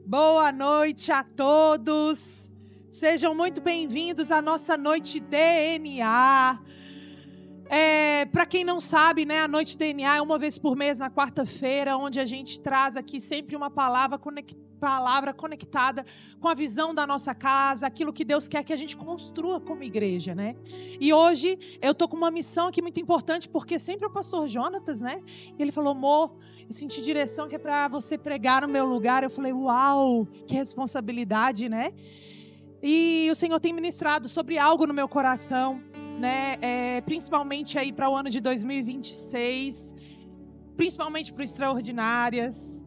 Boa noite a todos. Sejam muito bem-vindos à nossa noite DNA. Para quem não sabe, né, a noite DNA é uma vez por mês na quarta-feira, onde a gente traz aqui sempre uma palavra conectada com a visão da nossa casa, aquilo que Deus quer que a gente construa como igreja, né? E hoje eu tô com uma missão aqui muito importante, porque sempre é o pastor Jonatas, né? E ele falou: amor, eu senti direção que é para você pregar no meu lugar. Eu falei: uau, que responsabilidade, né? E o Senhor tem ministrado sobre algo no meu coração, né? Principalmente aí para o ano de 2026, principalmente para o Extraordinárias.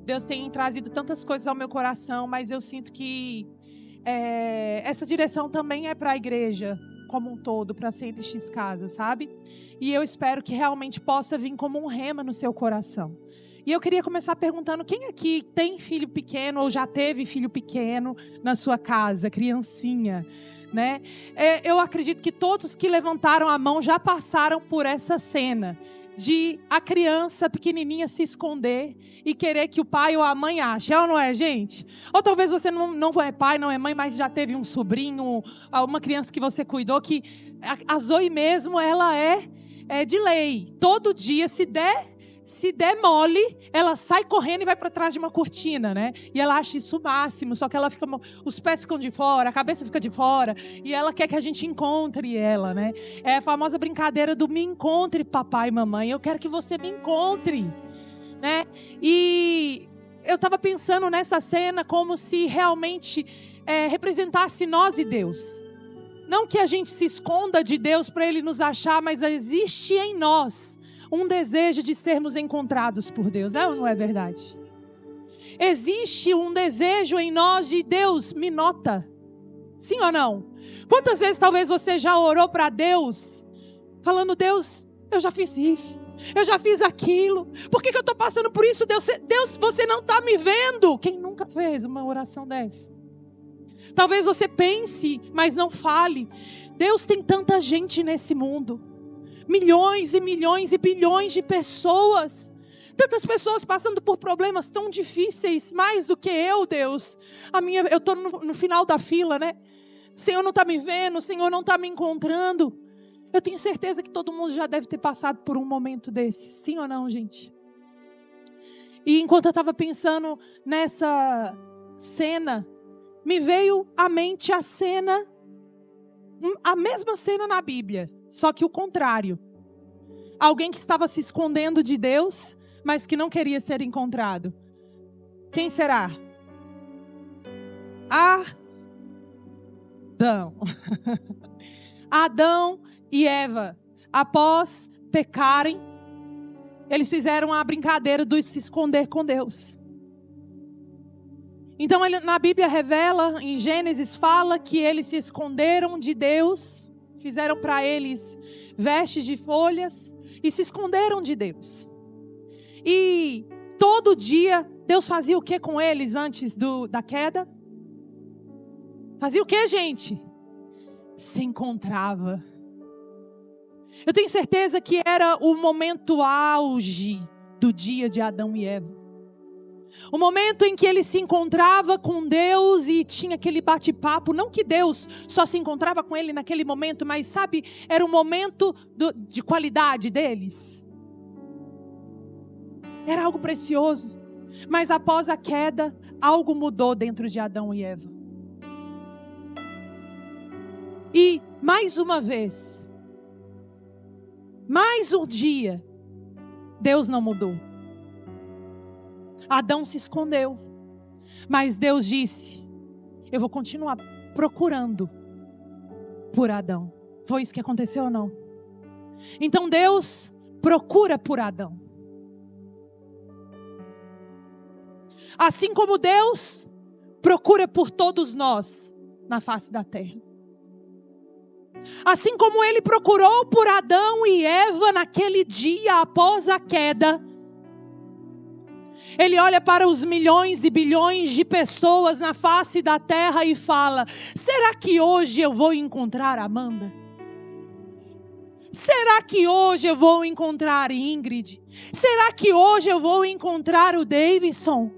Deus tem trazido tantas coisas ao meu coração, mas eu sinto que essa direção também é para a igreja como um todo, para a CNX Casa, sabe? E eu espero que realmente possa vir como um rema no seu coração. E eu queria começar perguntando: quem aqui tem filho pequeno ou já teve filho pequeno na sua casa, criancinha, né? Eu acredito que todos que levantaram a mão já passaram por essa cena de a criança pequenininha se esconder e querer que o pai ou a mãe ache. É ou não é, gente? Ou talvez você não é pai, não é mãe, mas já teve um sobrinho, uma criança que você cuidou, que a Zoe mesmo, ela é de lei. Todo dia, se der mole, ela sai correndo e vai para trás de uma cortina, né? E ela acha isso o máximo, só que ela fica, os pés ficam de fora, a cabeça fica de fora, e ela quer que a gente encontre ela, né? É a famosa brincadeira do me encontre, papai e mamãe. Eu quero que você me encontre, né? E eu estava pensando nessa cena como se realmente representasse nós e Deus. Não que a gente se esconda de Deus para Ele nos achar, mas existe em nós um desejo de sermos encontrados por Deus. É ou não é verdade? Existe um desejo em nós de Deus, me nota. Sim ou não? Quantas vezes talvez você já orou para Deus, falando: Deus, eu já fiz isso, eu já fiz aquilo, por que eu estou passando por isso? Deus, você não está me vendo. Quem nunca fez uma oração dessa? Talvez você pense, mas não fale. Deus, tem tanta gente nesse mundo. Milhões e milhões e bilhões de pessoas. Tantas pessoas passando por problemas tão difíceis, mais do que eu, Deus. Eu estou no final da fila, né? O Senhor não está me vendo, o Senhor não está me encontrando. Eu tenho certeza que todo mundo já deve ter passado por um momento desse. Sim ou não, gente? E enquanto eu estava pensando nessa cena, me veio à mente a mesma cena na Bíblia. Só que o contrário. Alguém que estava se escondendo de Deus, mas que não queria ser encontrado. Quem será? Adão. Adão e Eva, após pecarem, eles fizeram a brincadeira de se esconder com Deus. Então na Bíblia revela, em Gênesis fala que eles se esconderam de Deus. Fizeram para eles vestes de folhas e se esconderam de Deus. E todo dia Deus fazia o que com eles antes da queda? Fazia o que, gente? Se encontrava. Eu tenho certeza que era o momento auge do dia de Adão e Eva. O momento em que ele se encontrava com Deus e tinha aquele bate-papo. Não que Deus só se encontrava com ele naquele momento, mas sabe, era o momento de qualidade deles. Era algo precioso. Mas após a queda, algo mudou dentro de Adão e Eva. E mais uma vez, mais um dia, Deus não mudou. Adão se escondeu, mas Deus disse: eu vou continuar procurando por Adão. Foi isso que aconteceu ou não? Então Deus procura por Adão. Assim como Deus procura por todos nós na face da terra. Assim como Ele procurou por Adão e Eva naquele dia após a queda, Ele olha para os milhões e bilhões de pessoas na face da terra e fala: será que hoje eu vou encontrar Amanda? Será que hoje eu vou encontrar Ingrid? Será que hoje eu vou encontrar o Davidson?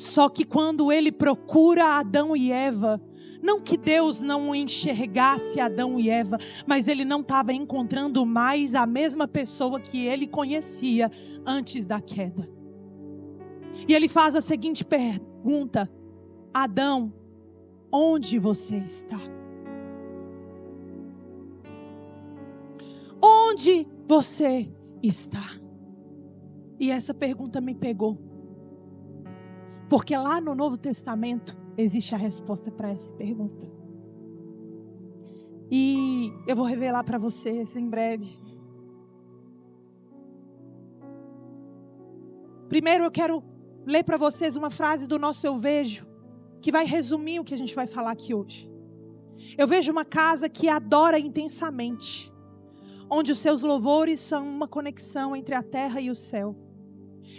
Só que quando ele procura Adão e Eva, não que Deus não enxergasse Adão e Eva, mas ele não estava encontrando mais a mesma pessoa que ele conhecia antes da queda. E ele faz a seguinte pergunta: Adão, onde você está? Onde você está? E essa pergunta me pegou. Porque lá no Novo Testamento existe a resposta para essa pergunta. E eu vou revelar para vocês em breve. Primeiro eu quero ler para vocês uma frase do nosso Eu Vejo, que vai resumir o que a gente vai falar aqui hoje. Eu vejo uma casa que adora intensamente, onde os seus louvores são uma conexão entre a terra e o céu.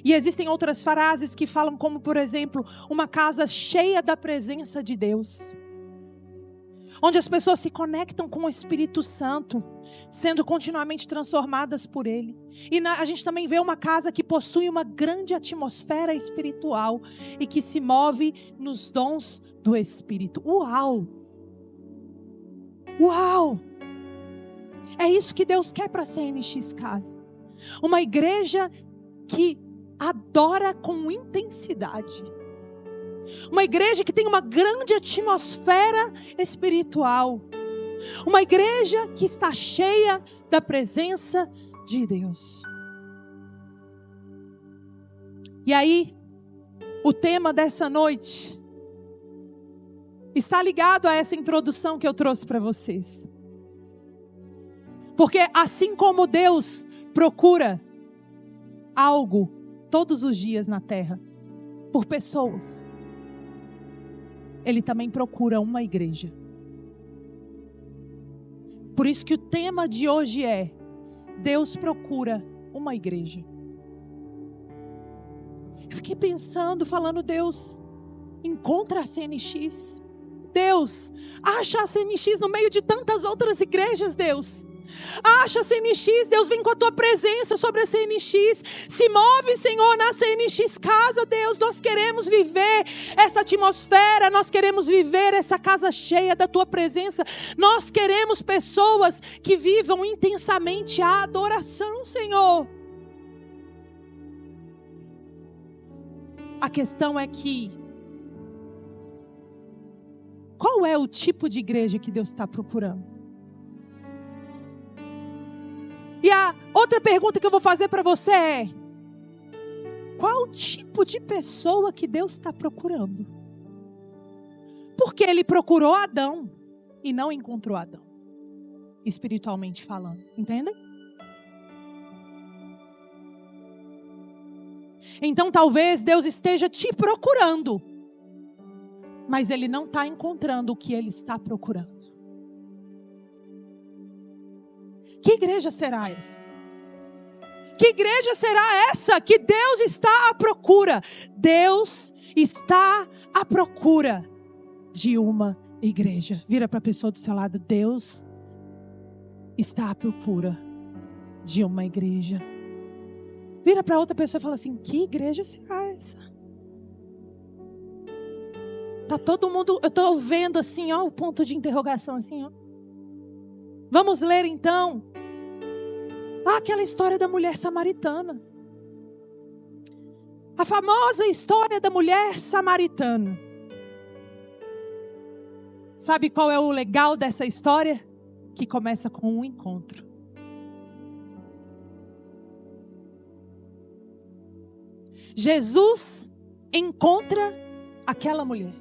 E existem outras frases que falam como, por exemplo, uma casa cheia da presença de Deus, onde as pessoas se conectam com o Espírito Santo, sendo continuamente transformadas por Ele. E a gente também vê uma casa que possui uma grande atmosfera espiritual e que se move nos dons do Espírito. Uau! Uau! É isso que Deus quer para a CNX Casa. Uma igreja que adora com intensidade. Uma igreja que tem uma grande atmosfera espiritual. Uma igreja que está cheia da presença de Deus. E aí, o tema dessa noite está ligado a essa introdução que eu trouxe para vocês. Porque assim como Deus procura algo todos os dias na terra, por pessoas, Ele também procura uma igreja. Por isso que o tema de hoje é: Deus procura uma igreja. Eu fiquei pensando, falando, Deus, encontra a CNX. Deus, acha a CNX no meio de tantas outras igrejas, Deus. Acha a CNX, Deus, vem com a tua presença sobre a CNX. Se move, Senhor, na CNX Casa, Deus. Nós queremos viver essa atmosfera. Nós queremos viver essa casa cheia da tua presença. Nós queremos pessoas que vivam intensamente a adoração, Senhor. A questão é que, qual é o tipo de igreja que Deus está procurando? E a outra pergunta que eu vou fazer para você é: qual tipo de pessoa que Deus está procurando? Porque Ele procurou Adão e não encontrou Adão, espiritualmente falando, entendem? Então talvez Deus esteja te procurando, mas Ele não está encontrando o que Ele está procurando. Que igreja será essa? Que igreja será essa que Deus está à procura? Deus está à procura de uma igreja. Vira para a pessoa do seu lado: Deus está à procura de uma igreja. Vira para outra pessoa e fala assim: que igreja será essa? Tá todo mundo, eu estou vendo assim, ó, o ponto de interrogação assim, ó. Vamos ler então aquela história da mulher samaritana. A famosa história da mulher samaritana. Sabe qual é o legal dessa história? Que começa com um encontro. Jesus encontra aquela mulher.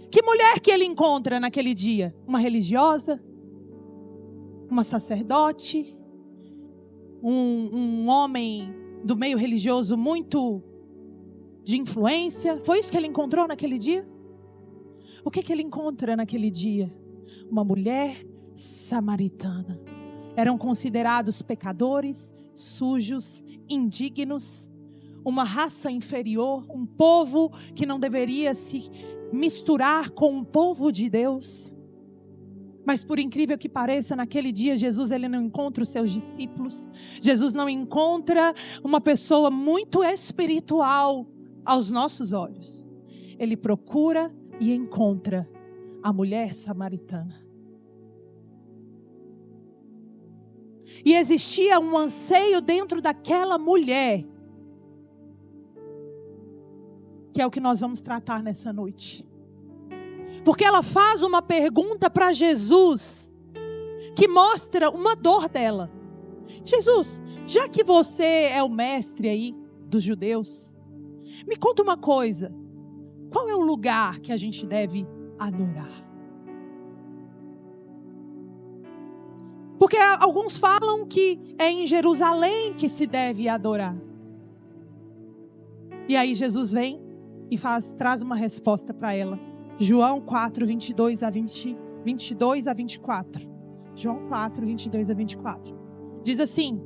Que mulher que ele encontra naquele dia? Uma religiosa? Uma sacerdote? Um homem do meio religioso muito de influência? Foi isso que ele encontrou naquele dia? O que ele encontra naquele dia? Uma mulher samaritana. Eram considerados pecadores, sujos, indignos, uma raça inferior, um povo que não deveria se misturar com o povo de Deus. Mas por incrível que pareça, naquele dia Jesus ele não encontra os seus discípulos. Jesus não encontra uma pessoa muito espiritual aos nossos olhos. Ele procura e encontra a mulher samaritana. E existia um anseio dentro daquela mulher, que é o que nós vamos tratar nessa noite. Porque ela faz uma pergunta para Jesus, que mostra uma dor dela. Jesus, já que você é o mestre aí dos judeus, me conta uma coisa. Qual é o lugar que a gente deve adorar? Porque alguns falam que é em Jerusalém que se deve adorar. E aí Jesus vem e traz uma resposta para ela. João 4, 22 a 24. João 4, 22 a 24. Diz assim: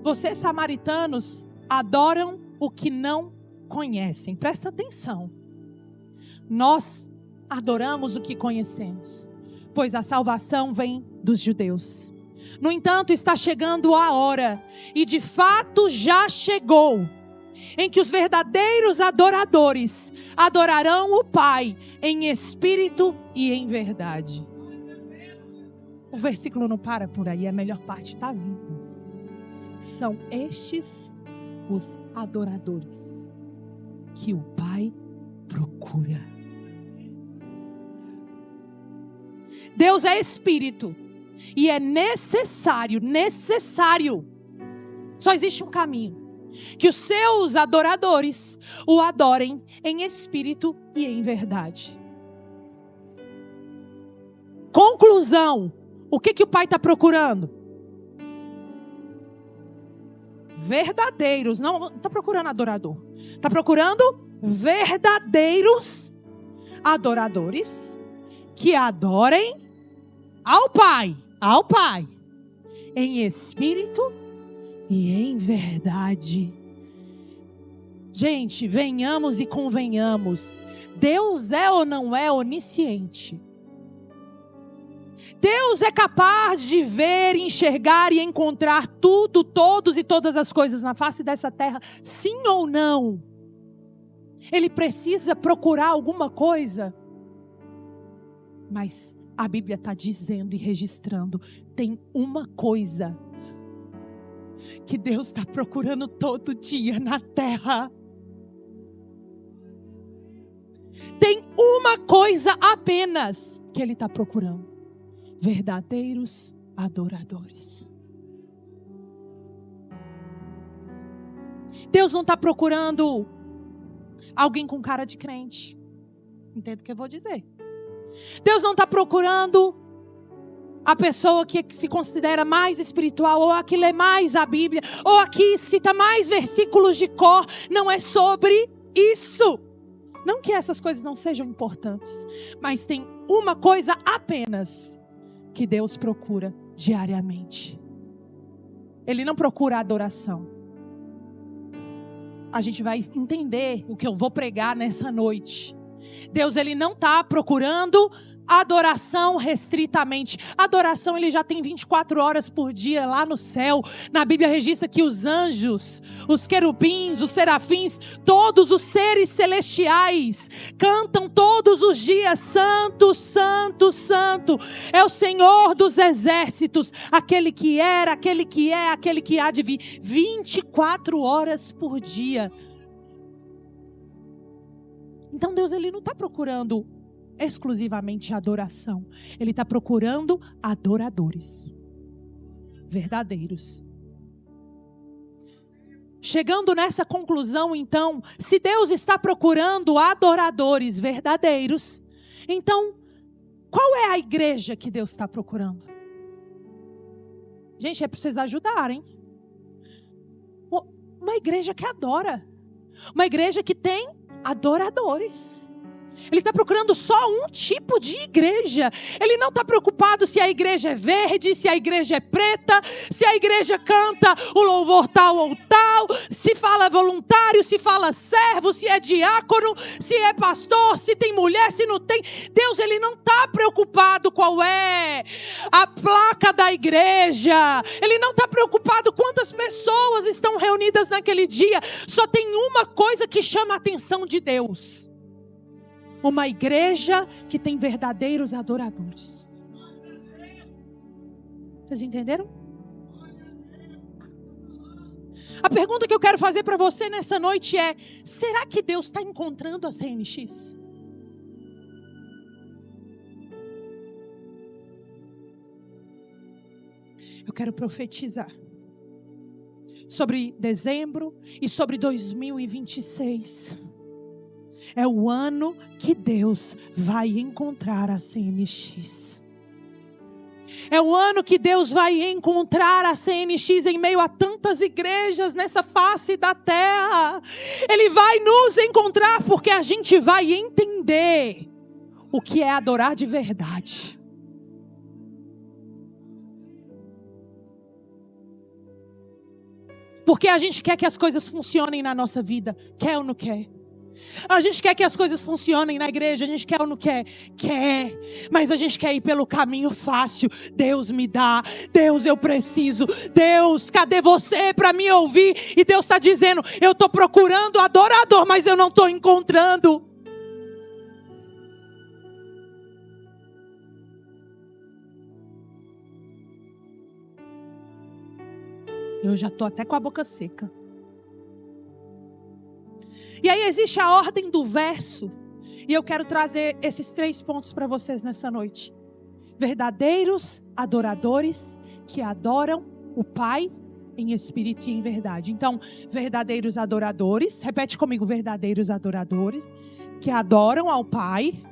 vocês samaritanos adoram o que não conhecem. Presta atenção. Nós adoramos o que conhecemos, pois a salvação vem dos judeus. No entanto, está chegando a hora, e de fato já chegou, em que os verdadeiros adoradores adorarão o Pai em espírito e em verdade. O versículo não para por aí, a melhor parte está vindo. São estes os adoradores que o Pai procura. Deus é espírito. E é necessário, só existe um caminho, que os seus adoradores o adorem em espírito e em verdade. Conclusão, o que o Pai está procurando? Verdadeiros, não está procurando adorador, está procurando verdadeiros adoradores que adorem ao Pai, em espírito e em verdade. Gente, venhamos e convenhamos, Deus é ou não é onisciente? Deus é capaz de ver, enxergar e encontrar tudo, todos e todas as coisas na face dessa terra, sim ou não? Ele precisa procurar alguma coisa? Mas a Bíblia está dizendo e registrando, tem uma coisa que Deus está procurando todo dia na terra. Tem uma coisa apenas que Ele está procurando: verdadeiros adoradores. Deus não está procurando alguém com cara de crente. Entende o que eu vou dizer? Deus não está procurando a pessoa que se considera mais espiritual, ou a que lê mais a Bíblia, ou a que cita mais versículos de cor. Não é sobre isso. Não que essas coisas não sejam importantes, mas tem uma coisa apenas que Deus procura diariamente. Ele não procura adoração. A gente vai entender o que eu vou pregar nessa noite. Deus, Ele não está procurando adoração restritamente. Adoração Ele já tem 24 horas por dia lá no céu. Na Bíblia registra que os anjos, os querubins, os serafins, todos os seres celestiais cantam todos os dias: Santo, Santo, Santo é o Senhor dos exércitos, aquele que era, aquele que é, aquele que há de vir. 24 horas por dia. Então Deus, Ele não está procurando exclusivamente adoração. Ele está procurando adoradores verdadeiros. Chegando nessa conclusão, então, se Deus está procurando adoradores verdadeiros, então, qual é a igreja que Deus está procurando? Gente, é para vocês ajudarem. Uma igreja que adora. Uma igreja que tem adoradores. Ele está procurando só um tipo de igreja. Ele não está preocupado se a igreja é verde, se a igreja é preta, se a igreja canta o louvor tal ou tal, qual, se fala voluntário, se fala servo, se é diácono, se é pastor, se tem mulher, se não tem. Deus, Ele não está preocupado qual é a placa da igreja. Ele não está preocupado quantas pessoas estão reunidas naquele dia. Só tem uma coisa que chama a atenção de Deus: uma igreja que tem verdadeiros adoradores. Vocês entenderam? A pergunta que eu quero fazer para você nessa noite é: será que Deus está encontrando a CNX? Eu quero profetizar sobre dezembro e sobre 2026. É o ano que Deus vai encontrar a CNX. É o ano que Deus vai encontrar a CNX em meio a tantas igrejas nessa face da terra. Ele vai nos encontrar porque a gente vai entender o que é adorar de verdade. Porque a gente quer que as coisas funcionem na nossa vida. Quer ou não quer? A gente quer que as coisas funcionem na igreja. A gente quer ou não quer? Quer. Mas a gente quer ir pelo caminho fácil. Deus me dá. Deus, eu preciso. Deus, cadê você para me ouvir? E Deus está dizendo: eu estou procurando adorador, mas eu não estou encontrando. Eu já estou até com a boca seca. E aí existe a ordem do verso. E eu quero trazer esses 3 pontos para vocês nessa noite. Verdadeiros adoradores que adoram o Pai em espírito e em verdade. Então, verdadeiros adoradores, repete comigo: verdadeiros adoradores que adoram ao Pai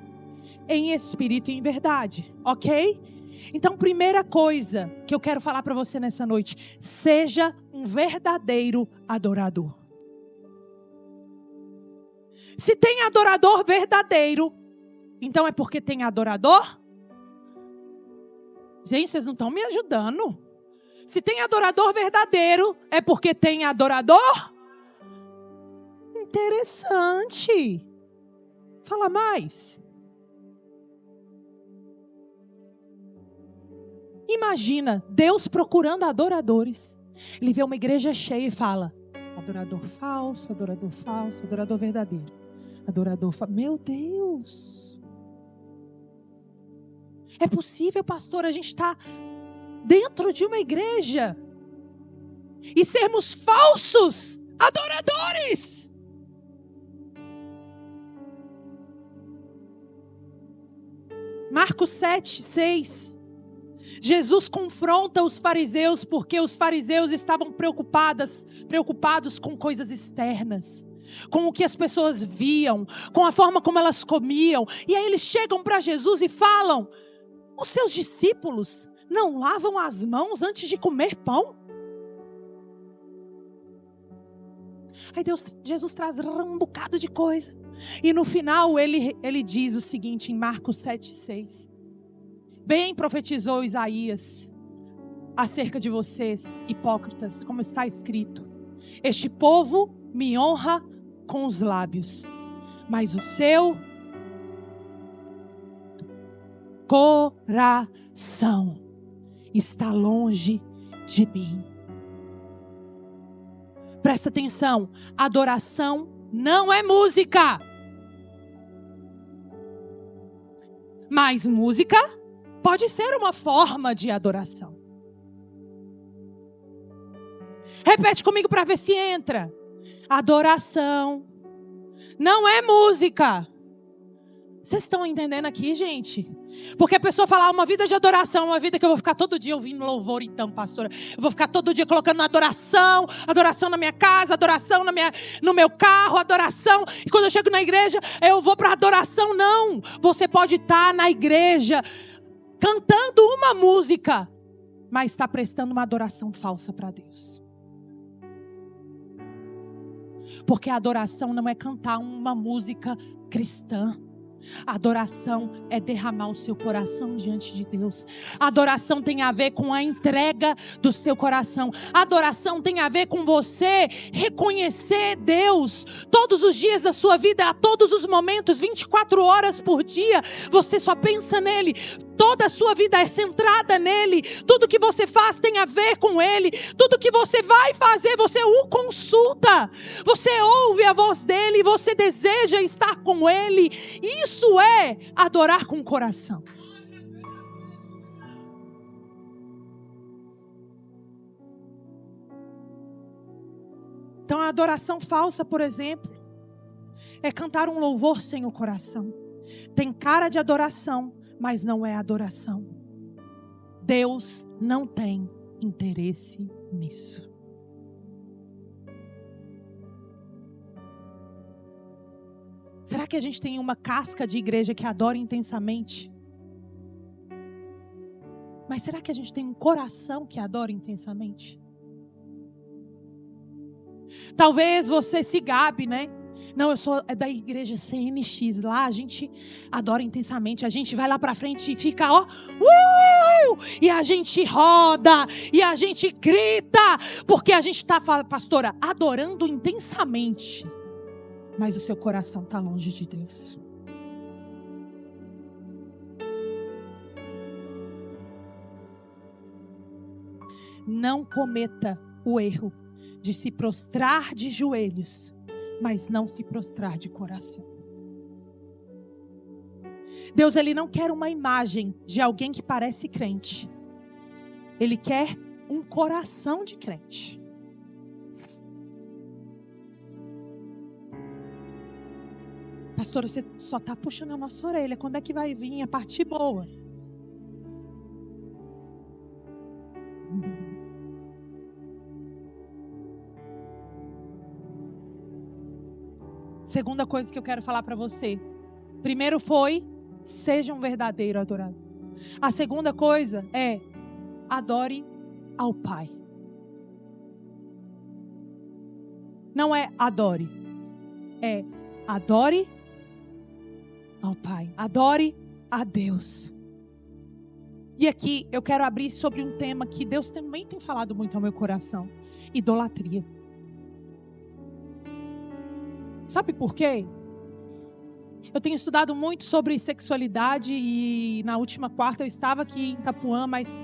em espírito e em verdade. Ok? Então, primeira coisa que eu quero falar para você nessa noite: seja um verdadeiro adorador. Se tem adorador verdadeiro, então é porque tem adorador? Gente, vocês não estão me ajudando. Se tem adorador verdadeiro, é porque tem adorador? Interessante. Fala mais. Imagina Deus procurando adoradores. Ele vê uma igreja cheia e fala: adorador falso, adorador verdadeiro. Meu Deus. É possível, pastor, a gente estar dentro de uma igreja e sermos falsos adoradores? Marcos 7:6. Jesus confronta os fariseus porque os fariseus estavam preocupados com coisas externas, com o que as pessoas viam, com a forma como elas comiam. E aí eles chegam para Jesus e falam: os seus discípulos não lavam as mãos antes de comer pão? Aí Jesus traz um bocado de coisa. E no final ele diz o seguinte em Marcos 7:6. Bem profetizou Isaías acerca de vocês, hipócritas, como está escrito: este povo me honra com os lábios, mas o seu coração está longe de mim. Presta atenção: adoração não é música. Mas música pode ser uma forma de adoração. Repete comigo para ver se entra. Adoração não é música. Vocês estão entendendo aqui, gente? Porque a pessoa fala: uma vida de adoração, uma vida que eu vou ficar todo dia ouvindo louvor. Então, pastora, eu vou ficar todo dia colocando adoração na minha casa, adoração no meu carro, adoração. E quando eu chego na igreja, eu vou para adoração. Não, você pode estar na igreja cantando uma música, mas está prestando uma adoração falsa para Deus. Porque a adoração não é cantar uma música cristã. Adoração é derramar o seu coração diante de Deus. Adoração tem a ver com a entrega do seu coração. Adoração tem a ver com você reconhecer Deus todos os dias da sua vida, a todos os momentos, 24 horas por dia. Você só pensa nele. Toda a sua vida é centrada nele. Tudo que você faz tem a ver com ele. Tudo que você vai fazer, você o consulta. Você ouve a voz dele. Você deseja estar com ele. Isso é adorar com o coração. Então a adoração falsa, por exemplo, é cantar um louvor sem o coração. Tem cara de adoração, mas não é adoração. Deus não tem interesse nisso. Será que a gente tem uma casca de igreja que adora intensamente? Mas será que a gente tem um coração que adora intensamente? Talvez você se gabe, né? Não, eu sou da igreja CNX. Lá a gente adora intensamente. A gente vai lá pra frente e fica, ó, e a gente roda, e a gente grita, porque a gente está, pastora, adorando intensamente. Mas o seu coração está longe de Deus. Não cometa o erro de se prostrar de joelhos, mas não se prostrar de coração. Deus, ele não quer uma imagem de alguém que parece crente. Ele quer um coração de crente. Pastora, você só está puxando a nossa orelha. Quando é que vai vir a parte boa? Segunda coisa que eu quero falar para você. Primeiro foi, seja um verdadeiro adorador. A segunda coisa é, adore ao Pai. Não é adore. É adore ao Pai. Adore a Deus. E aqui eu quero abrir sobre um tema que Deus também tem falado muito ao meu coração. Idolatria. Sabe por quê? Eu tenho estudado muito sobre sexualidade e na última quarta eu estava aqui em Itapuã, mas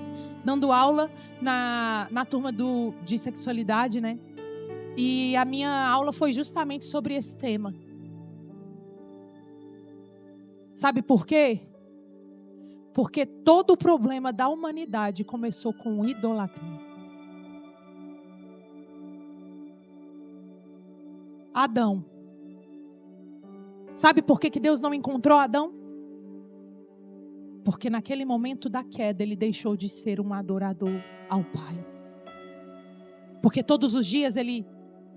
dando aula na turma de sexualidade, né? E a minha aula foi justamente sobre esse tema. Sabe por quê? Porque todo o problema da humanidade começou com idolatria. Adão. Sabe por que Deus não encontrou Adão? Porque naquele momento da queda ele deixou de ser um adorador ao Pai. Porque todos os dias ele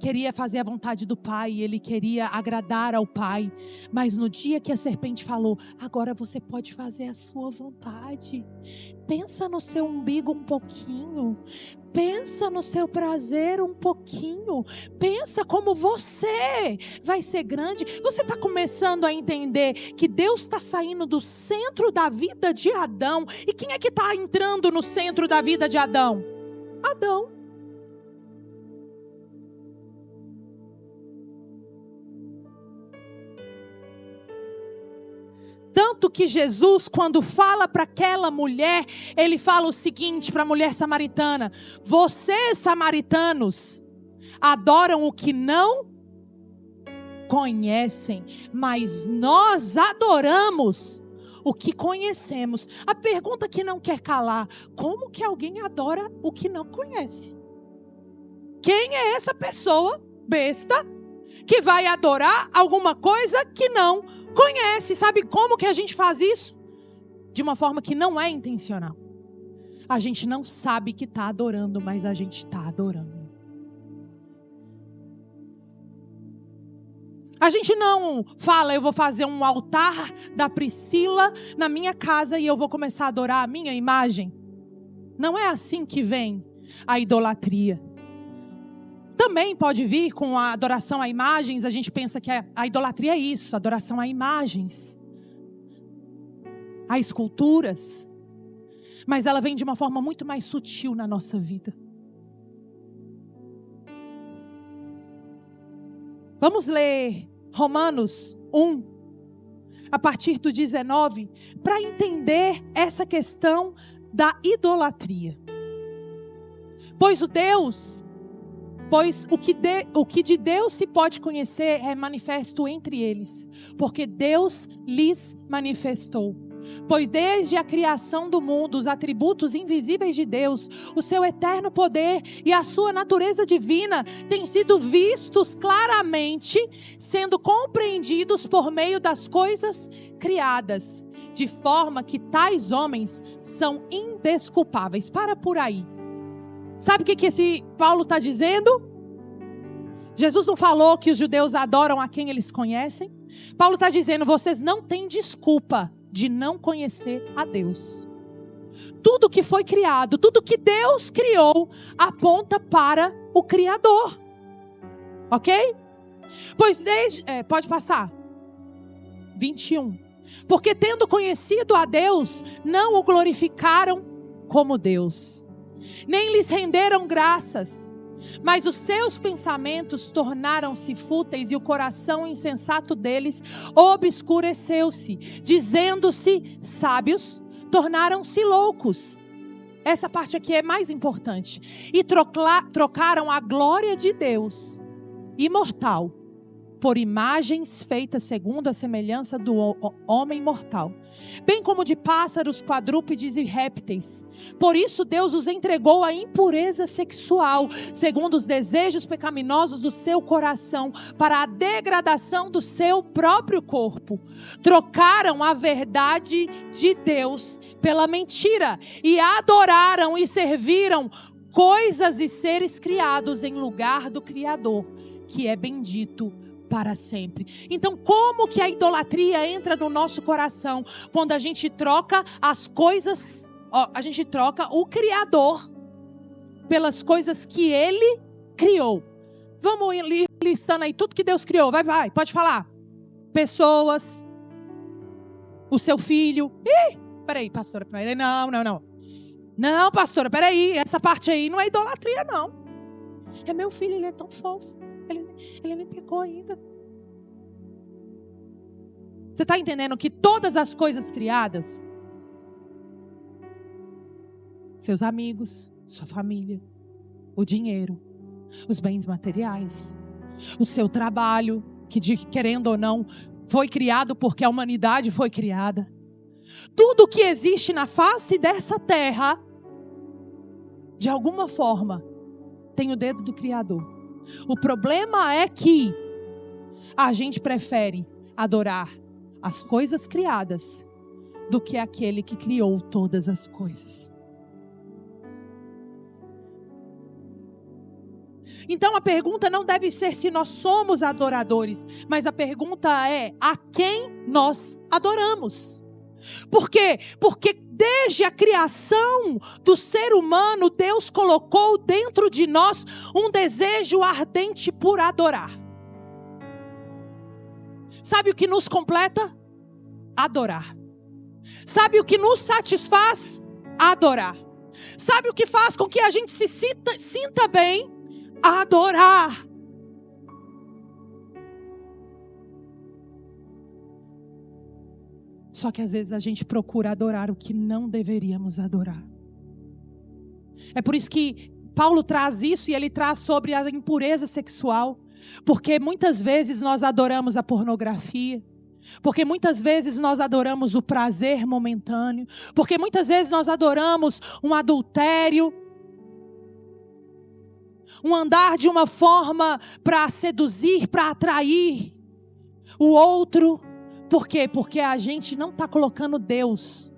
queria fazer a vontade do Pai, ele queria agradar ao Pai. Mas no dia que a serpente falou, agora você pode fazer a sua vontade. Pensa no seu umbigo um pouquinho. Pensa no seu prazer um pouquinho. Pensa como você vai ser grande. Você está começando a entender que Deus está saindo do centro da vida de Adão. E quem é que está entrando no centro da vida de Adão? Adão. Tanto que Jesus, quando fala para aquela mulher, ele fala o seguinte para a mulher samaritana: vocês, samaritanos, adoram o que não conhecem, mas nós adoramos o que conhecemos. A pergunta que não quer calar: como que alguém adora o que não conhece? Quem é essa pessoa besta que vai adorar alguma coisa que não conhece? Sabe como que a gente faz isso? De uma forma que não é intencional. A gente não sabe que está adorando, mas a gente está adorando. A gente não fala, eu vou fazer um altar da Priscila na minha casa e eu vou começar a adorar a minha imagem. Não é assim que vem a idolatria. Também pode vir com a adoração a imagens. A gente pensa que a idolatria é isso, adoração a imagens. a esculturas, mas ela vem de uma forma muito mais sutil na nossa vida. Vamos ler Romanos 1, a partir do 19, para entender essa questão da idolatria. Pois o que de Deus se pode conhecer é manifesto entre eles, porque Deus lhes manifestou. Pois desde a criação do mundo, os atributos invisíveis de Deus, o seu eterno poder e a sua natureza divina têm sido vistos claramente, sendo compreendidos por meio das coisas criadas, de forma que tais homens são indesculpáveis. Para por aí. Sabe o que esse Paulo está dizendo? Jesus não falou que os judeus adoram a quem eles conhecem? Paulo está dizendo, vocês não têm desculpa de não conhecer a Deus. Tudo que foi criado, tudo que Deus criou, aponta para o Criador. Ok? Pois pode passar. 21. Porque tendo conhecido a Deus, não o glorificaram como Deus, nem lhes renderam graças, mas os seus pensamentos tornaram-se fúteis e o coração insensato deles obscureceu-se. Dizendo-se sábios, tornaram-se loucos. Essa parte aqui é mais importante. E trocaram a glória de Deus, imortal, por imagens feitas segundo a semelhança do homem mortal, bem como de pássaros, quadrúpedes e répteis. Por isso Deus os entregou à impureza sexual, segundo os desejos pecaminosos do seu coração, para a degradação do seu próprio corpo. Trocaram a verdade de Deus pela mentira, e adoraram e serviram coisas e seres criados em lugar do Criador, que é bendito para sempre. Então, como que a idolatria entra no nosso coração? Quando a gente troca as coisas, a gente troca o Criador pelas coisas que Ele criou. Vamos ir listando aí tudo que Deus criou. Vai, pode falar. Pessoas, o seu filho. Peraí, pastora. Não. Não, pastora, peraí. Essa parte aí não é idolatria, não. É meu filho, ele é tão fofo. Ele nem pecou ainda. Você está entendendo que todas as coisas criadas, seus amigos, sua família, o dinheiro, os bens materiais, o seu trabalho, que querendo ou não, foi criado porque a humanidade foi criada. Tudo que existe na face dessa terra, de alguma forma, tem o dedo do Criador. O problema é que a gente prefere adorar as coisas criadas do que aquele que criou todas as coisas. Então a pergunta não deve ser se nós somos adoradores, mas a pergunta é a quem nós adoramos. Por quê? Porque desde a criação do ser humano, Deus colocou dentro de nós um desejo ardente por adorar. Sabe o que nos completa? Adorar. Sabe o que nos satisfaz? Adorar. Sabe o que faz com que a gente se sinta bem? Adorar. Só que às vezes a gente procura adorar o que não deveríamos adorar. É por isso que Paulo traz isso e ele traz sobre a impureza sexual. Porque muitas vezes nós adoramos a pornografia. Porque muitas vezes nós adoramos o prazer momentâneo. Porque muitas vezes nós adoramos um adultério. Um andar de uma forma para seduzir, para atrair o outro. Por quê? Porque a gente não está colocando Deus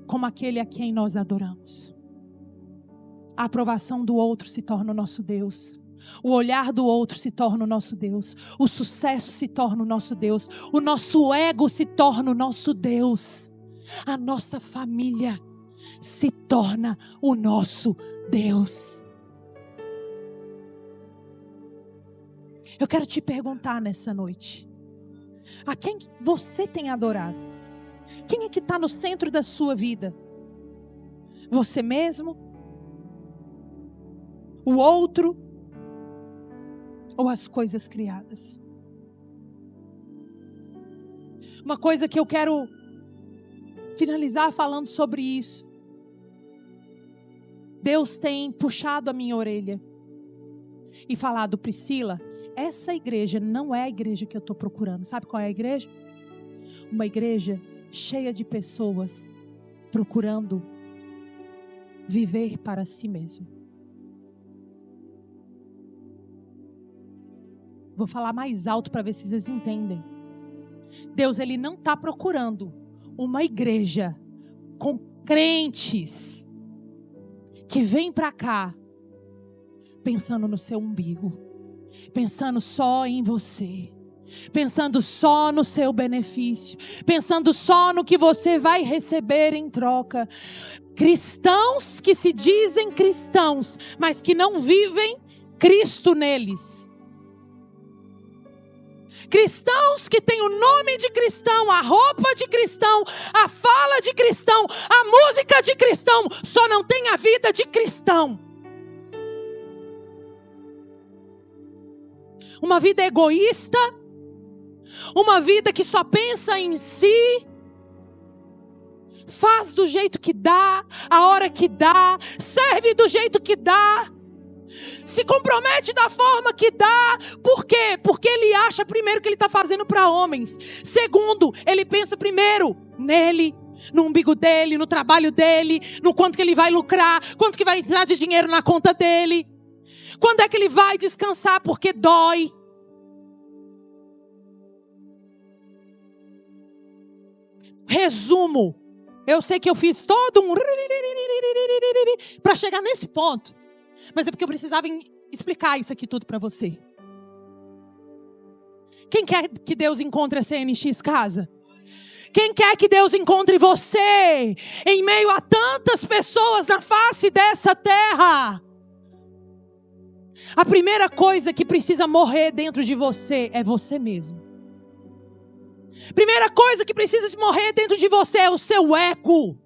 como aquele a quem nós adoramos. A aprovação do outro se torna o nosso Deus. O olhar do outro se torna o nosso Deus. O sucesso se torna o nosso Deus. O nosso ego se torna o nosso Deus. A nossa família se torna o nosso Deus. Eu quero te perguntar nessa noite: a quem você tem adorado? Quem é que está no centro da sua vida? Você mesmo? O outro? Ou as coisas criadas? Uma coisa que eu quero finalizar falando sobre isso. Deus tem puxado a minha orelha e falado: Priscila, essa igreja não é a igreja que eu estou procurando. Sabe qual é a igreja? Uma igreja cheia de pessoas procurando viver para si mesmo. Vou falar mais alto para ver se vocês entendem. Deus, Ele não está procurando uma igreja com crentes que vem para cá pensando no seu umbigo, pensando só em você, pensando só no seu benefício, pensando só no que você vai receber em troca. Cristãos que se dizem cristãos, mas que não vivem Cristo neles. Cristãos que têm o nome de cristão, a roupa de cristão, a fala de cristão, a música de cristão, só não tem a vida de cristão. Uma vida egoísta, uma vida que só pensa em si, faz do jeito que dá, a hora que dá, serve do jeito que dá, se compromete da forma que dá. Por quê? Porque ele acha primeiro que ele está fazendo para homens. Segundo, ele pensa primeiro nele, no umbigo dele, no trabalho dele, no quanto que ele vai lucrar, quanto que vai entrar de dinheiro na conta dele, quando é que ele vai descansar porque dói. Resumo, eu sei que eu fiz todo um para chegar nesse ponto, mas é porque eu precisava explicar isso aqui tudo para você. Quem quer que Deus encontre a CNX Casa? Quem quer que Deus encontre você em meio a tantas pessoas na face dessa terra? A primeira coisa que precisa morrer dentro de você é você mesmo. Primeira coisa que precisa de morrer dentro de você é o seu ego.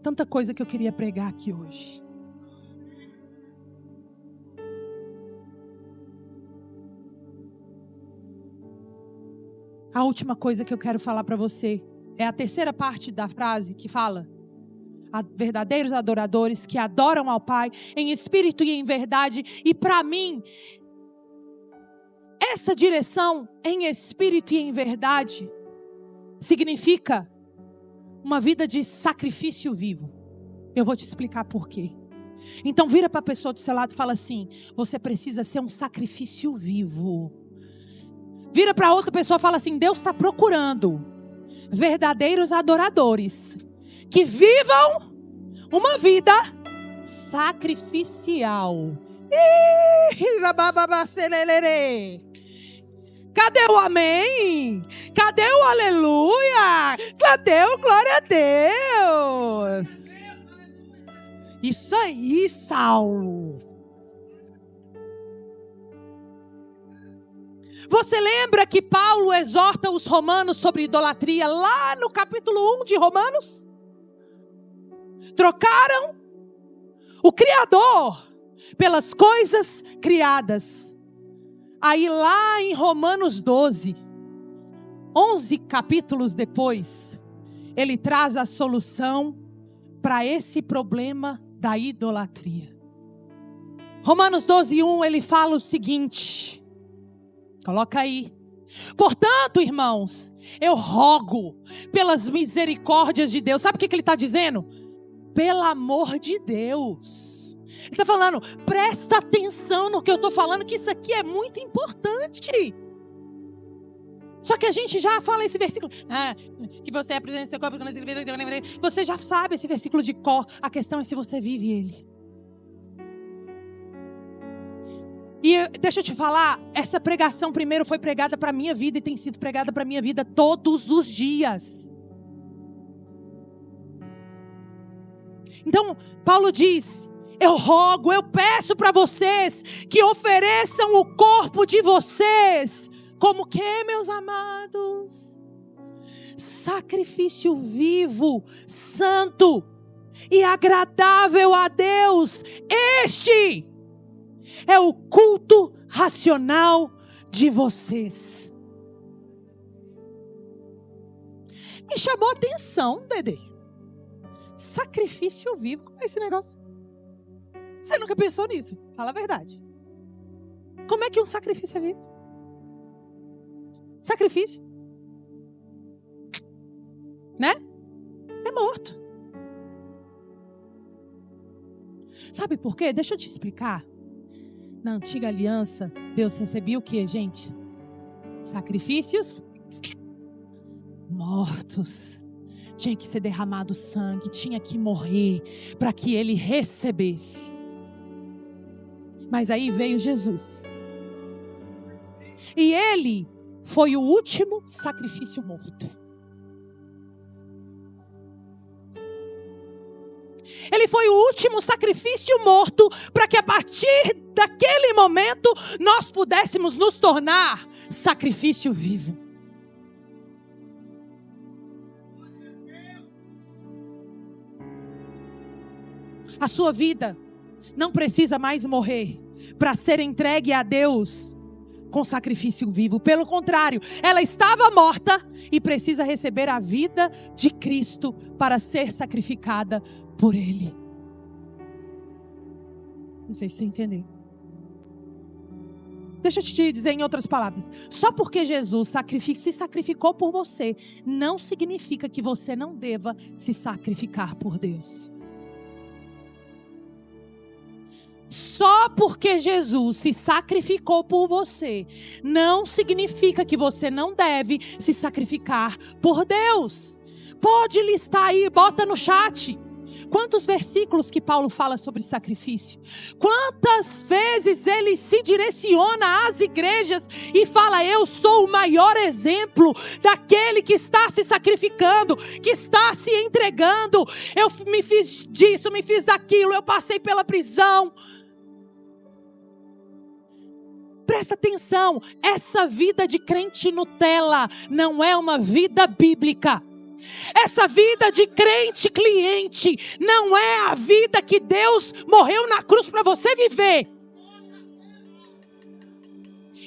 Tanta coisa que eu queria pregar aqui hoje. A última coisa que eu quero falar para você é a terceira parte da frase que fala: verdadeiros adoradores que adoram ao Pai em espírito e em verdade. E para mim, essa direção em espírito e em verdade significa uma vida de sacrifício vivo. Eu vou te explicar por quê. Então vira para a pessoa do seu lado e fala assim: você precisa ser um sacrifício vivo. Vira para outra pessoa e fala assim: Deus está procurando verdadeiros adoradores que vivam uma vida sacrificial. Cadê o amém? Cadê o aleluia? Cadê o glória a Deus? Isso aí, Saulo. Você lembra que Paulo exorta os romanos sobre idolatria lá no capítulo 1 de Romanos? Trocaram o Criador pelas coisas criadas. Aí lá em Romanos 12, 11 capítulos depois, ele traz a solução para esse problema da idolatria. Romanos 12, 1, ele fala o seguinte, coloca aí: portanto, irmãos, eu rogo pelas misericórdias de Deus. Sabe o que ele está dizendo? Pelo amor de Deus. Ele está falando: presta atenção no que eu estou falando, que isso aqui é muito importante. Só que a gente já fala esse versículo. Que você é presidente do seu corpo. Você já sabe esse versículo de cor. A questão é se você vive ele. E deixa eu te falar, essa pregação primeiro foi pregada para a minha vida e tem sido pregada para a minha vida todos os dias. Então, Paulo diz: Eu rogo, eu peço para vocês que ofereçam o corpo de vocês. Como que, meus amados? Sacrifício vivo, santo e agradável a Deus. Este é o culto racional de vocês. Me chamou a atenção, Dede. Sacrifício vivo, como é esse negócio? Você nunca pensou nisso? Fala a verdade. Como é que um sacrifício é vivo? Sacrifício, né? É morto. Sabe por quê? Deixa eu te explicar. Na antiga aliança, Deus recebia o quê, gente? Sacrifícios mortos. Tinha que ser derramado sangue, tinha que morrer para que ele recebesse. Mas aí veio Jesus. E ele foi o último sacrifício morto. Ele foi o último sacrifício morto para que a partir daquele momento nós pudéssemos nos tornar sacrifício vivo. A sua vida não precisa mais morrer para ser entregue a Deus com sacrifício vivo. Pelo contrário, ela estava morta e precisa receber a vida de Cristo para ser sacrificada por Ele. Não sei se você entendeu. Deixa eu te dizer em outras palavras. Só porque Jesus se sacrificou por você, não significa que você não deva se sacrificar por Deus. Só porque Jesus se sacrificou por você, não significa que você não deve se sacrificar por Deus. Pode listar aí, bota no chat. Quantos versículos que Paulo fala sobre sacrifício? Quantas vezes ele se direciona às igrejas e fala: eu sou o maior exemplo daquele que está se sacrificando, que está se entregando. Eu me fiz disso, me fiz daquilo, eu passei pela prisão. Presta atenção, essa vida de crente Nutella não é uma vida bíblica. Essa vida de crente cliente não é a vida que Deus morreu na cruz para você viver.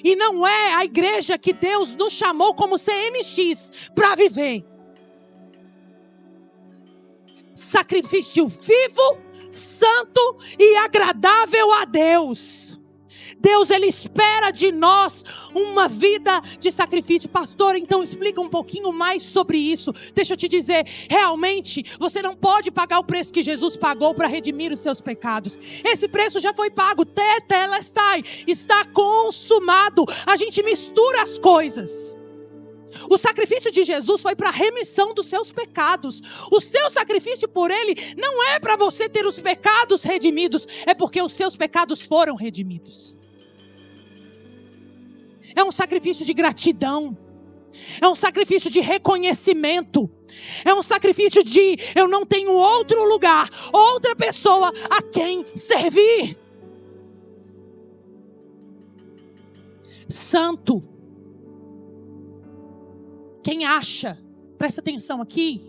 E não é a igreja que Deus nos chamou como CNX para viver. Sacrifício vivo, santo e agradável a Deus. Deus, Ele espera de nós uma vida de sacrifício. Pastor, então explica um pouquinho mais sobre isso. Deixa eu te dizer, realmente você não pode pagar o preço que Jesus pagou para redimir os seus pecados. Esse preço já foi pago, tetelestai, está consumado. A gente mistura as coisas. O sacrifício de Jesus foi para a remissão dos seus pecados. O seu sacrifício por Ele não é para você ter os pecados redimidos, é porque os seus pecados foram redimidos. É um sacrifício de gratidão. É um sacrifício de reconhecimento. É um sacrifício de eu não tenho outro lugar, outra pessoa a quem servir. Santo. Quem acha, presta atenção aqui.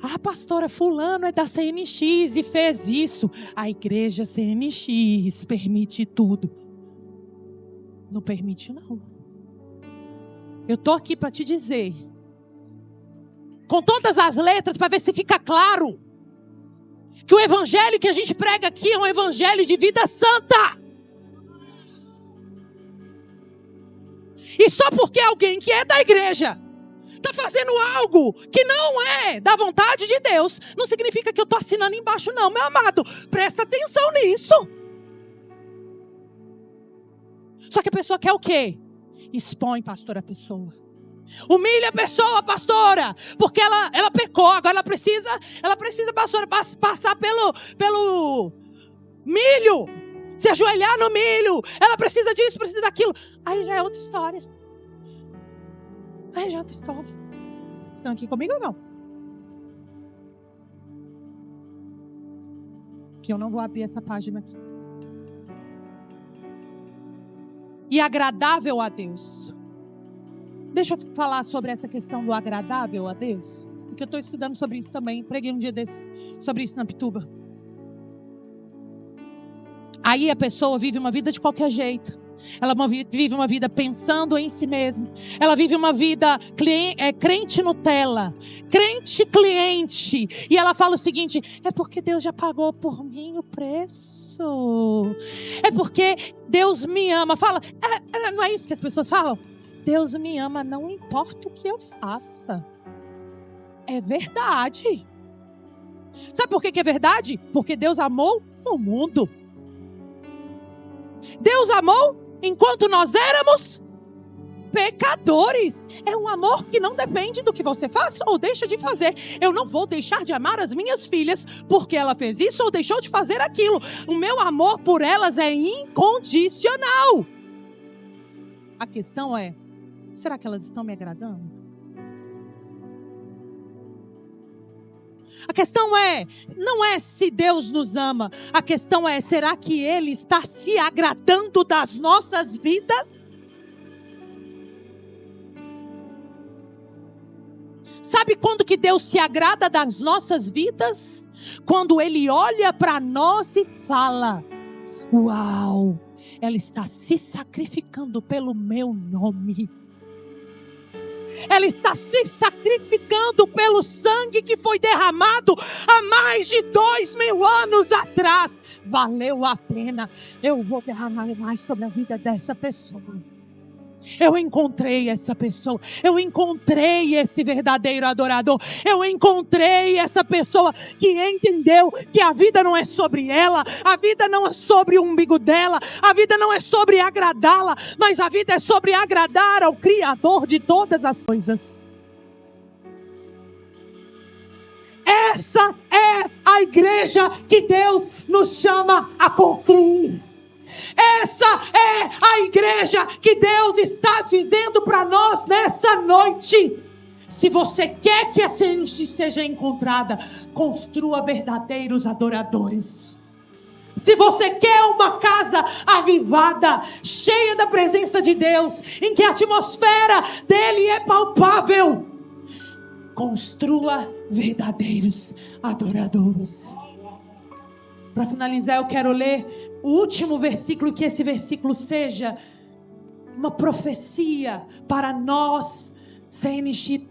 Ah, pastora, fulano é da CNX e fez isso. A igreja CNX permite tudo. Não permite não. Eu estou aqui para te dizer, com todas as letras, para ver se fica claro, que o evangelho que a gente prega aqui é um evangelho de vida santa. E só porque alguém que é da igreja está fazendo algo que não é da vontade de Deus, não significa que eu estou assinando embaixo não, meu amado. Presta atenção nisso. Só que a pessoa quer o quê? Expõe, pastora, a pessoa. Humilha a pessoa, pastora, porque ela pecou. Agora ela precisa, pastora, passar pelo milho. Se ajoelhar no milho. Ela precisa disso, precisa daquilo. Aí já é outra história. Estão aqui comigo ou não? aqui, eu não vou abrir essa página aqui. E agradável a Deus. Deixa eu falar sobre essa questão do agradável a Deus, porque eu estou estudando sobre isso também. Preguei um dia desses sobre isso na Pituba. Aí a pessoa vive uma vida de qualquer jeito. Ela vive uma vida pensando em si mesma. Ela vive uma vida crente Nutella, crente cliente. E ela fala o seguinte: é porque Deus já pagou por mim o preço. É porque Deus me ama. Não é isso que as pessoas falam? Deus me ama, não importa o que eu faça. É verdade. Sabe por que é verdade? Porque Deus amou o mundo. Deus amou enquanto nós éramos pecadores. É um amor que não depende do que você faça ou deixa de fazer. Eu não vou deixar de amar as minhas filhas porque ela fez isso ou deixou de fazer aquilo. O meu amor por elas é incondicional. A questão é: será que elas estão me agradando? A questão não é se Deus nos ama. A questão é: será que Ele está se agradando das nossas vidas? Sabe quando que Deus se agrada das nossas vidas? Quando Ele olha para nós e fala: uau, ela está se sacrificando pelo meu nome. Ela está se sacrificando pelo sangue que foi derramado há mais de 2000 anos atrás. Valeu a pena. Eu vou derramar mais sobre a vida dessa pessoa. Eu encontrei essa pessoa. Eu encontrei esse verdadeiro adorador. Eu encontrei essa pessoa que entendeu que a vida não é sobre ela. A vida não é sobre o umbigo dela. A vida não é sobre agradá-la. Mas a vida é sobre agradar ao Criador de todas as coisas. Essa é a igreja que Deus nos chama a construir. Essa é a igreja que Deus está dizendo para nós nessa noite. Se você quer que a CNX seja encontrada, construa verdadeiros adoradores. Se você quer uma casa avivada, cheia da presença de Deus, em que a atmosfera dele é palpável, construa verdadeiros adoradores. Para finalizar, eu quero ler o último versículo, que esse versículo seja uma profecia para nós, CNX.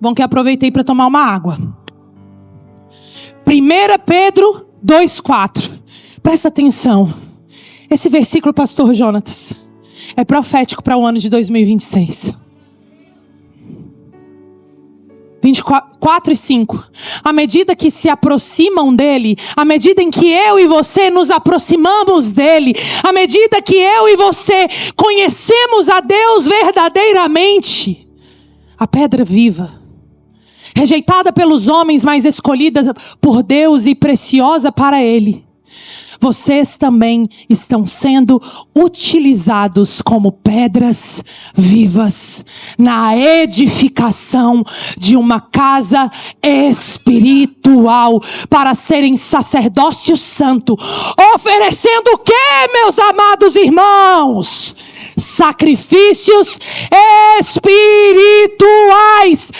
Bom que aproveitei para tomar uma água. 1 Pedro 2,4. Presta atenção. Esse versículo, pastor Jonatas, é profético para o ano de 2026. 24 e 5. À medida que se aproximam dele, à medida em que eu e você nos aproximamos dele, à medida que eu e você conhecemos a Deus verdadeiramente, a pedra viva, rejeitada pelos homens, mas escolhida por Deus e preciosa para ele, vocês também estão sendo utilizados como pedras vivas na edificação de uma casa espiritual para serem sacerdócio santo, oferecendo o que, meus amados irmãos? Sacrifícios espirituais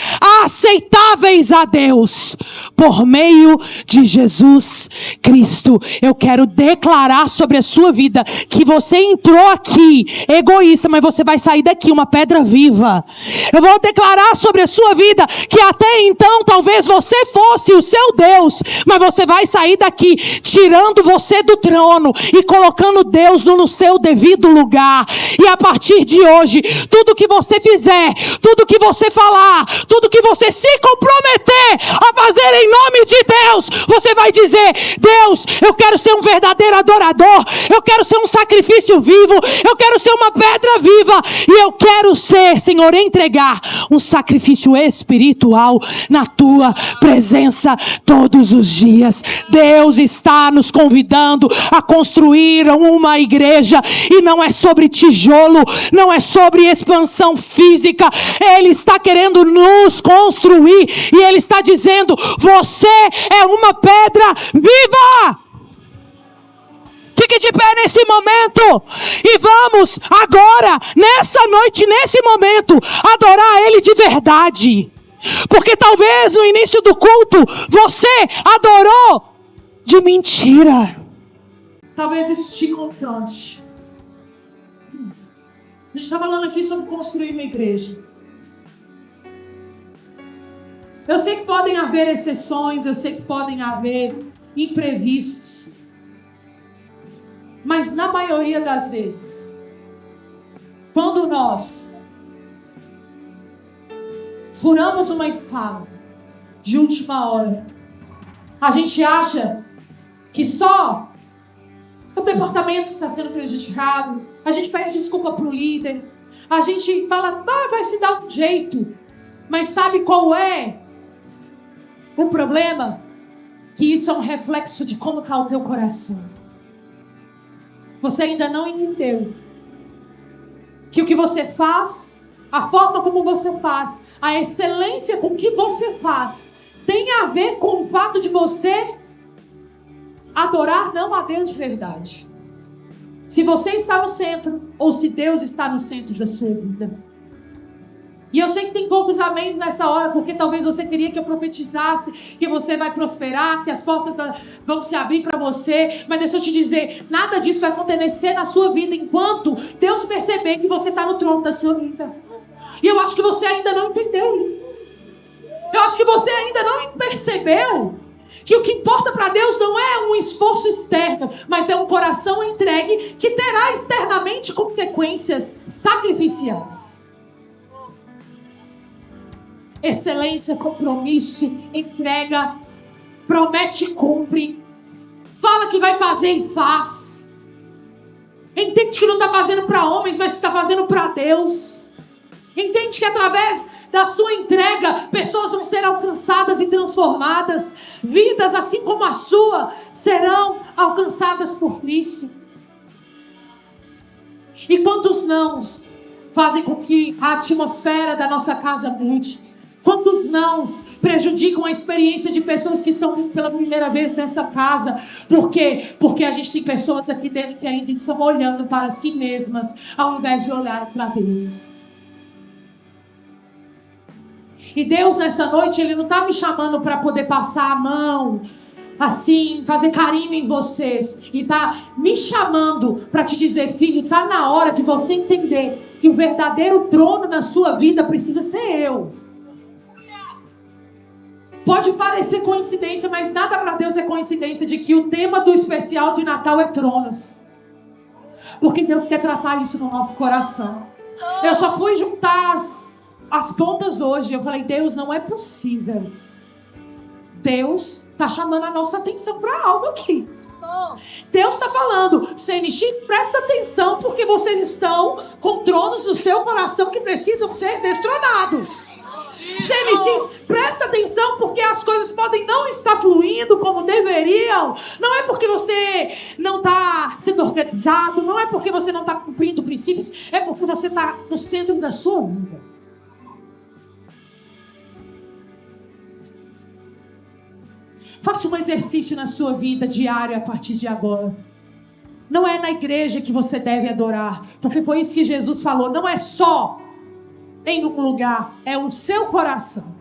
aceitáveis a Deus por meio de Jesus Cristo. Eu quero declarar sobre a sua vida que você entrou aqui egoísta, mas você vai sair daqui uma pedra viva. Eu vou declarar sobre a sua vida que até então talvez você fosse o seu Deus, mas você vai sair daqui tirando você do trono e colocando Deus no seu devido lugar. E a partir de hoje, tudo que você fizer, tudo que você falar, tudo que você se comprometer a fazer em nome de Deus. Você vai dizer: Deus, eu quero ser um verdadeiro adorador, eu quero ser um sacrifício vivo, eu quero ser uma pedra viva, e eu quero ser, Senhor, entregar um sacrifício espiritual na tua presença todos os dias. Deus está nos convidando a construir uma igreja, e não é sobre tijolo, não é sobre expansão física. Ele está querendo nos construir, e Ele está dizendo: você é uma pedra viva. Fique de pé nesse momento e vamos agora, nessa noite, nesse momento, adorar Ele de verdade. Porque talvez no início do culto você adorou de mentira. Talvez isso te confronte. A gente está falando aqui sobre construir uma igreja. Eu sei que podem haver exceções, eu sei que podem haver imprevistos. Mas na maioria das vezes, quando nós furamos uma escala de última hora, a gente acha que só o departamento que está sendo prejudicado, a gente pede desculpa para o líder, a gente fala: vai se dar um jeito. Mas sabe qual é o problema? Que isso é um reflexo de como está o teu coração. Você ainda não entendeu que o que você faz, a forma como você faz, a excelência com que você faz, tem a ver com o fato de você adorar não a Deus de verdade. Se você está no centro, ou se Deus está no centro da sua vida. E eu sei que tem poucos amém nessa hora, porque talvez você queria que eu profetizasse que você vai prosperar, que as portas vão se abrir para você. Mas deixa eu te dizer, nada disso vai acontecer na sua vida enquanto Deus perceber que você está no trono da sua vida. E eu acho que você ainda não entendeu isso. Eu acho que você ainda não percebeu que o que importa para Deus não é um esforço externo, mas é um coração entregue que terá externamente consequências sacrificiais. Excelência, compromisso, entrega, promete e cumpre. Fala que vai fazer e faz. Entende que não está fazendo para homens, mas está fazendo para Deus. Entende que através da sua entrega, pessoas vão ser alcançadas e transformadas. Vidas assim como a sua serão alcançadas por Cristo. E quantos nãos fazem com que a atmosfera da nossa casa mude? Quantos nãos prejudicam a experiência de pessoas que estão vindo pela primeira vez nessa casa? Por quê? Porque a gente tem pessoas aqui dentro que ainda estão olhando para si mesmas, ao invés de olhar para Deus. E Deus nessa noite, Ele não está me chamando para poder passar a mão, assim, fazer carinho em vocês. E está me chamando para te dizer: filho, está na hora de você entender que o verdadeiro trono na sua vida precisa ser eu. Pode parecer coincidência, mas nada para Deus é coincidência de que o tema do especial de Natal é tronos. Porque Deus quer tratar isso no nosso coração. Eu só fui juntar as pontas hoje. Eu falei: Deus, não é possível. Deus está chamando a nossa atenção para algo aqui. Deus está falando: CNX, presta atenção, porque vocês estão com tronos no seu coração que precisam ser destronados. CNX, presta atenção, porque as coisas podem não estar fluindo como deveriam. Não é porque você não está sendo organizado, não é porque você não está cumprindo princípios, é porque você está no centro da sua vida. Faça um exercício na sua vida diário a partir de agora. Não é na igreja que você deve adorar, porque foi isso que Jesus falou. Não é só em um lugar, é o seu coração.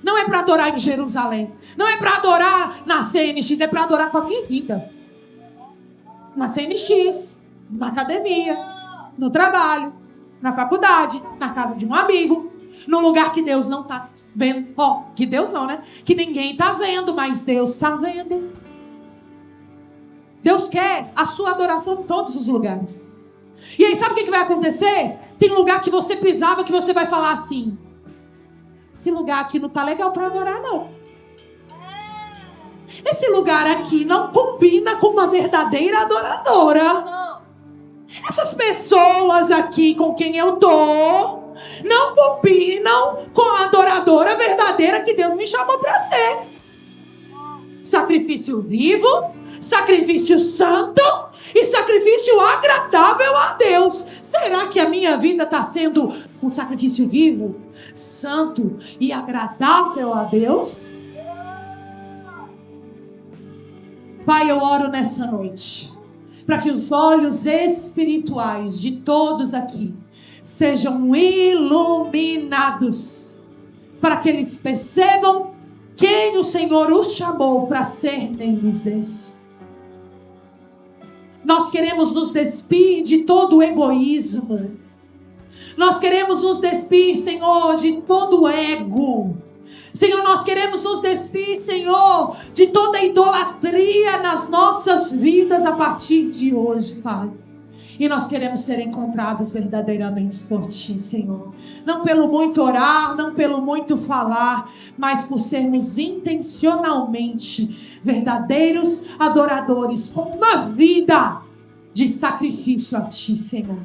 Não é para adorar em Jerusalém, não é para adorar na CNX, é para adorar com a minha vida. Na CNX, na academia, no trabalho, na faculdade, na casa de um amigo, num lugar que Deus não está vendo. Que Deus não, né? Que ninguém está vendo, mas Deus está vendo. Deus quer a sua adoração em todos os lugares. E aí sabe o que vai acontecer? Tem lugar que você pisava que você vai falar assim: esse lugar aqui não está legal para adorar, não. Esse lugar aqui não combina com uma verdadeira adoradora. Essas pessoas aqui com quem eu tô não combinam com a adoradora verdadeira que Deus me chamou para ser. Sacrifício vivo, sacrifício santo e sacrifício agradável a Deus. Será que a minha vida está sendo um sacrifício vivo, santo e agradável a Deus? Pai, eu oro nessa noite para que os olhos espirituais de todos aqui sejam iluminados, para que eles percebam quem o Senhor os chamou para ser neles desse. Nós queremos nos despir de todo o egoísmo. Nós queremos nos despir, Senhor, de todo o ego. Senhor, nós queremos nos despir, Senhor, de toda a idolatria nas nossas vidas a partir de hoje, Pai. E nós queremos ser encontrados verdadeiramente por Ti, Senhor. Não pelo muito orar, não pelo muito falar, mas por sermos intencionalmente verdadeiros adoradores, com uma vida de sacrifício a Ti, Senhor.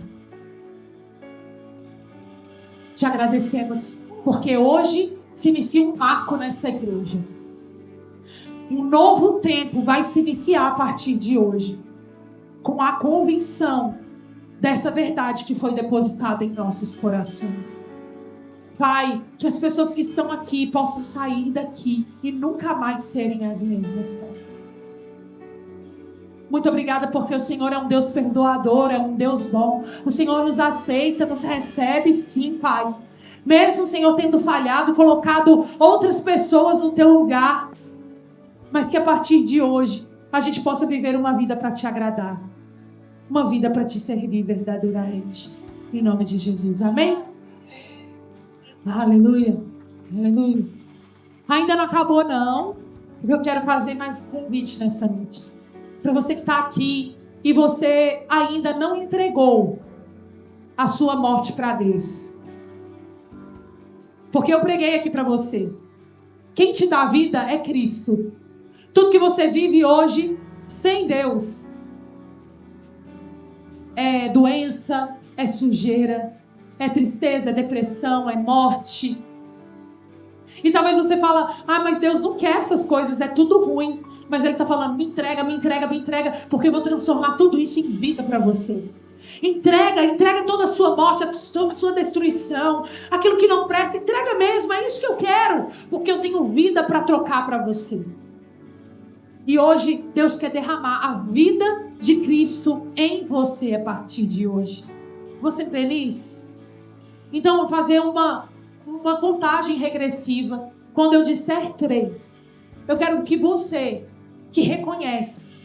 Te agradecemos, porque hoje se inicia um marco nessa igreja. Um novo tempo vai se iniciar a partir de hoje, com a convicção dessa verdade que foi depositada em nossos corações. Pai, que as pessoas que estão aqui possam sair daqui e nunca mais serem as mesmas, Pai. Muito obrigada, porque o Senhor é um Deus perdoador, é um Deus bom. O Senhor nos aceita, nos recebe sim, Pai. Mesmo, Senhor, tendo falhado, colocado outras pessoas no teu lugar. Mas que a partir de hoje, a gente possa viver uma vida para te agradar. Uma vida para te servir verdadeiramente. Em nome de Jesus. Amém? Aleluia. Aleluia. Ainda não acabou, não. Eu quero fazer mais um convite nessa noite. Para você que está aqui e você ainda não entregou a sua morte para Deus. Porque eu preguei aqui para você. Quem te dá vida é Cristo. Tudo que você vive hoje sem Deus é doença, é sujeira, é tristeza, é depressão, é morte. E talvez você fala, mas Deus não quer essas coisas, é tudo ruim. Mas Ele está falando, me entrega, porque eu vou transformar tudo isso em vida para você. Entrega toda a sua morte, toda a sua destruição, aquilo que não presta, entrega mesmo, é isso que eu quero, porque eu tenho vida para trocar para você. E hoje Deus quer derramar a vida de Cristo em você a partir de hoje. Você crê nisso? Então vou fazer uma contagem regressiva. Quando eu disser 3, eu quero que você, que reconhece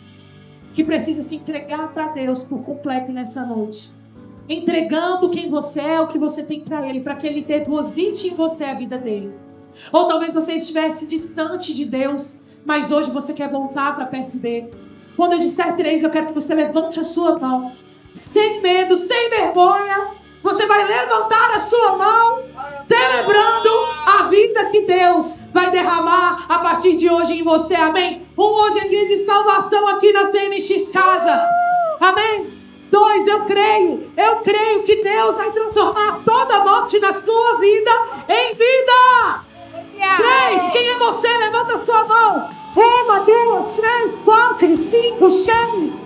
que precisa se entregar para Deus por completo nessa noite, entregando quem você é, o que você tem para Ele, para que Ele deposite em você a vida dele. Ou talvez você estivesse distante de Deus, mas hoje você quer voltar para perto dele. Quando eu disser 3, eu quero que você levante a sua mão, sem medo, sem vergonha. Você vai levantar a sua mão, celebrando a vida que Deus vai derramar a partir de hoje em você, amém? Hoje é dia de salvação aqui na CNX Casa, amém? 2, eu creio que Deus vai transformar toda a morte na sua vida em vida. 3, quem é você? Levanta a sua mão. 1, 2, 3, 4, 5, 6.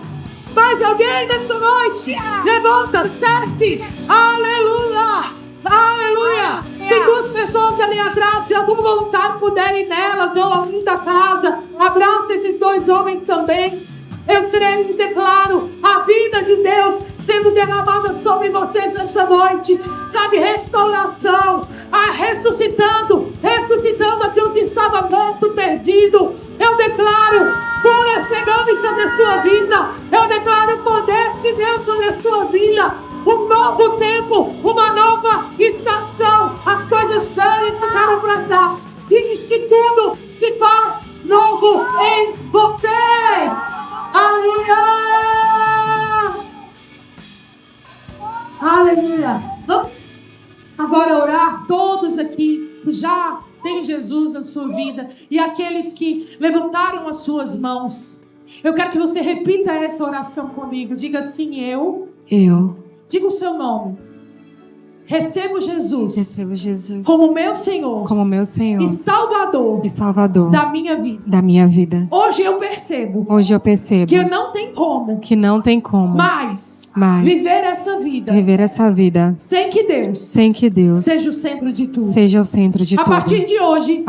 Mais alguém nessa noite? Levanta, 7. Aleluia. Aleluia. Tem 2 pessoas ali atrás. Se algum voluntário puder ir nela, ou alguém da casa, abraça esses 2 homens também. Eu creio e declaro a vida de Deus sendo derramada sobre vocês nessa noite. Sabe, restauração, ressuscitando aquilo que estava morto, perdido. Eu declaro cura chegando sobre a sua vida. Eu declaro o poder de Deus sobre a sua vida. Um novo tempo, uma nova estação. As coisas velhas ficaram para trás. E que tudo se faz novo em você. Aleluia! Aleluia! Vamos agora orar todos aqui. Já tem Jesus na sua vida e aqueles que levantaram as suas mãos, eu quero que você repita essa oração comigo. Diga assim: eu. Diga o seu nome. Recebo Jesus como meu Senhor e Salvador da minha vida. Hoje eu percebo que não tem como mais viver essa vida sem que Deus seja o centro de tudo. A partir de hoje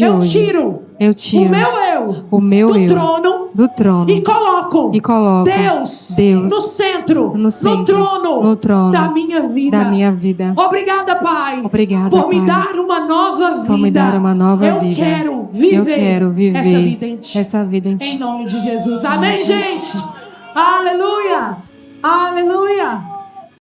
eu tiro o meu eu do trono e coloco Deus no centro, no trono da minha vida. Obrigada, Pai, por me dar uma nova vida. Eu quero viver essa vida em Ti. Em nome de Jesus. Amém, gente? Aleluia! Aleluia!